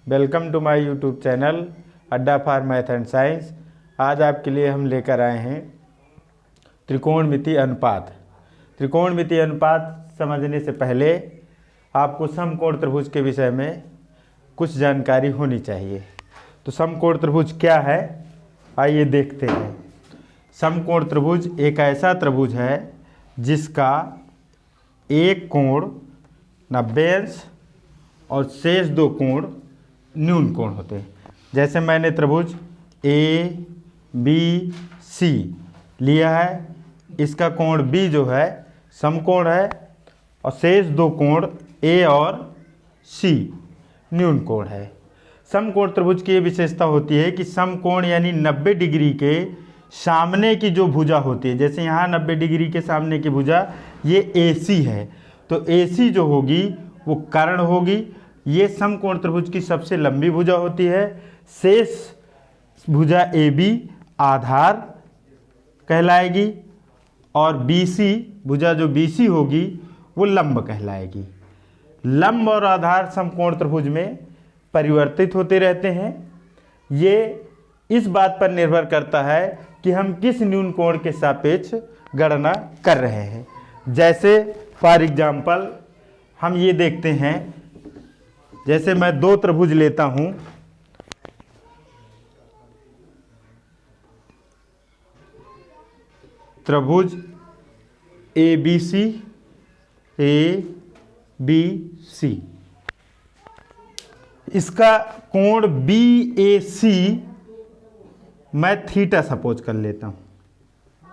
Welcome to my YouTube channel Adda for math and science. आज आपके लिए हम लेकर आए हैं त्रिकोणमितीय अनुपात। त्रिकोणमितीय अनुपात समझने से पहले आपको समकोण त्रिभुज के विषय में कुछ जानकारी होनी चाहिए। तो समकोण त्रिभुज क्या है, आइए देखते हैं। समकोण त्रिभुज एक ऐसा त्रिभुज है जिसका एक कोण 90 अंश और शेष दो कोण न्यून कोण होते हैं। जैसे मैंने त्रिभुज ए बी सी लिया है, इसका कोण बी जो है समकोण है और शेष दो कोण ए और सी न्यून कोण है। समकोण त्रिभुज की ये विशेषता होती है कि समकोण यानी 90 डिग्री के सामने की जो भुजा होती है, जैसे यहाँ 90 डिग्री के सामने की भुजा ये AC है, तो AC जो होगी वो कर्ण होगी। ये समकोण त्रिभुज की सबसे लंबी भुजा होती है। शेष भुजा AB आधार कहलाएगी और BC भुजा जो BC होगी वो लंब कहलाएगी। लंब और आधार समकोण त्रिभुज में परिवर्तित होते रहते हैं। ये इस बात पर निर्भर करता है कि हम किस न्यून कोण के सापेक्ष गणना कर रहे हैं। जैसे फॉर एग्जाम्पल हम ये देखते हैं, जैसे मैं दो त्रिभुज लेता हूं, त्रिभुज ABC इसका कोण BAC मैं थीटा सपोज कर लेता हूं।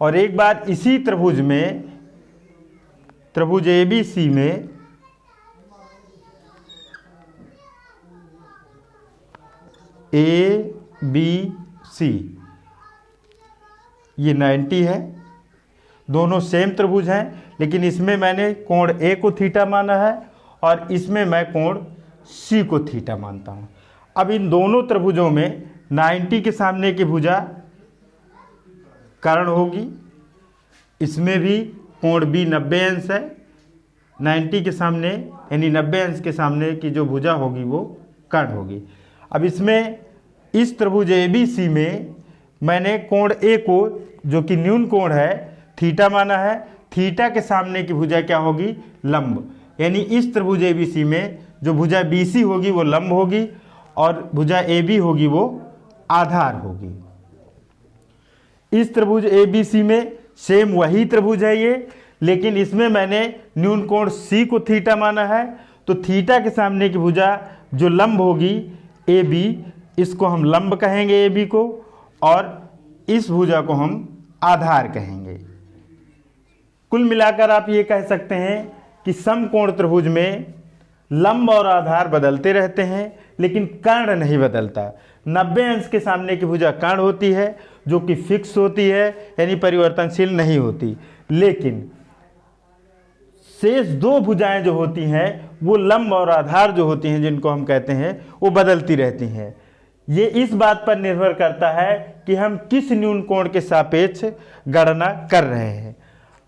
और एक बार इसी त्रिभुज में, त्रिभुज ABC में ABC ये 90 है। दोनों सेम त्रिभुज हैं, लेकिन इसमें मैंने कोण A को थीटा माना है और इसमें मैं कोण C को थीटा मानता हूं। अब इन दोनों त्रिभुजों में 90 के सामने की भुजा कर्ण होगी, इसमें भी कोण B 90 अंश है। 90 के सामने यानी 90 अंश के सामने की जो भुजा होगी वो कर्ण होगी। अब इसमें इस त्रिभुज ABC में मैंने कोण A को, जो कि न्यून कोण है, थीटा माना है। थीटा के सामने की भुजा क्या होगी? लंब। यानी इस त्रिभुज ABC में जो भुजा BC होगी वो लंब होगी और भुजा AB होगी वो आधार होगी। इस त्रिभुज ABC में सेम वही त्रिभुज है ये, लेकिन इसमें मैंने न्यून कोण C को थीटा माना है। तो थीटा के सामने की भुजा जो लंब होगी AB, इसको हम लंब कहेंगे AB को, और इस भुजा को हम आधार कहेंगे। कुल मिलाकर आप ये कह सकते हैं कि समकोण त्रिभुज में लंब और आधार बदलते रहते हैं, लेकिन कर्ण नहीं बदलता। 90 अंश के सामने की भुजा कर्ण होती है, जो कि फिक्स होती है, यानी परिवर्तनशील नहीं होती। लेकिन शेष दो भुजाएं जो होती हैं वो लंब और आधार जो होती हैं, जिनको हम कहते हैं, वो बदलती रहती हैं। ये इस बात पर निर्भर करता है कि हम किस न्यून कोण के सापेक्ष गणना कर रहे हैं।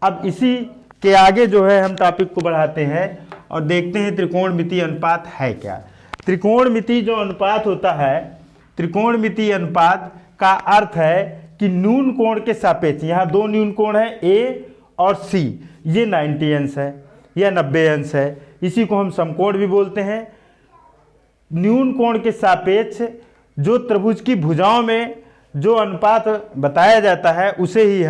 अब इसी के आगे जो है हम टॉपिक को बढ़ाते हैं और देखते हैं त्रिकोणमितीय अनुपात है क्या। त्रिकोणमितीय जो अनुपात होता है, त्रिकोणमितीय अनुपात का अर्थ है कि न्यून कोण के सापेक्ष, यहाँ दो न्यून कोण है A और C, ये 90 अंश है या 90 अंश है, इसी को हम समकोण भी बोलते हैं। न्यून कोण के सापेक्ष जो त्रिभुज की भुजाओं में जो अनुपात बताया जाता है उसे ही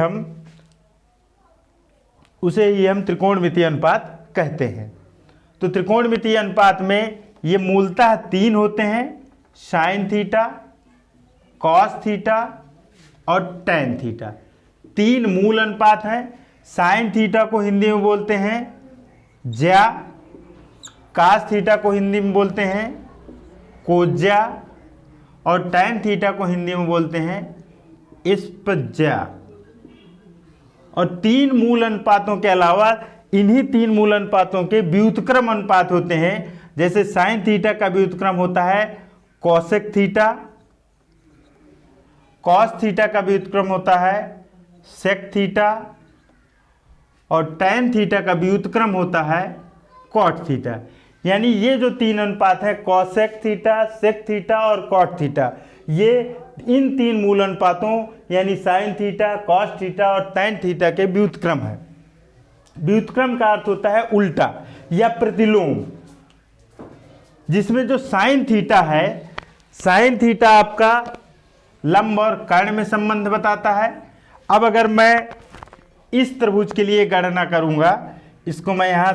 हम त्रिकोणमितीय अनुपात कहते हैं। तो त्रिकोणमितीय अनुपात में ये मूलतः तीन होते हैं, साइन थीटा, कॉस थीटा और टैन थीटा। तीन मूल अनुपात हैं। साइन थीटा को हिंदी में बोलते हैं ज्या, कॉस थीटा को हिंदी में बोलते हैं कोज्या और टैन थीटा को हिंदी में बोलते हैं स्पज्या। और तीन मूल अनुपातों के अलावा इन्हीं तीन मूल अनुपातों के व्युत्क्रम अनुपात होते हैं। जैसे साइन थीटा का व्युत्क्रम होता है कोसेक थीटा, कॉस थीटा का व्युत्क्रम होता है सेक थीटा और टैन थीटा का व्युत्क्रम होता है कॉट थीटा। यानी ये जो तीन अनुपात है कॉसेक थीटा, सेक थीटा और कॉट थीटा, ये इन तीन मूल अनुपातों यानी साइन थीटा, कॉस थीटा और टैन थीटा के व्युत्क्रम है। व्युत्क्रम का अर्थ होता है उल्टा या प्रतिलोम, जिसमें जो साइन थीटा है, साइन थीटा आपका लंब और कर्ण में संबंध बताता है। अब अगर मैं इस त्रिभुज के लिए गणना करूंगा, इसको मैं यहां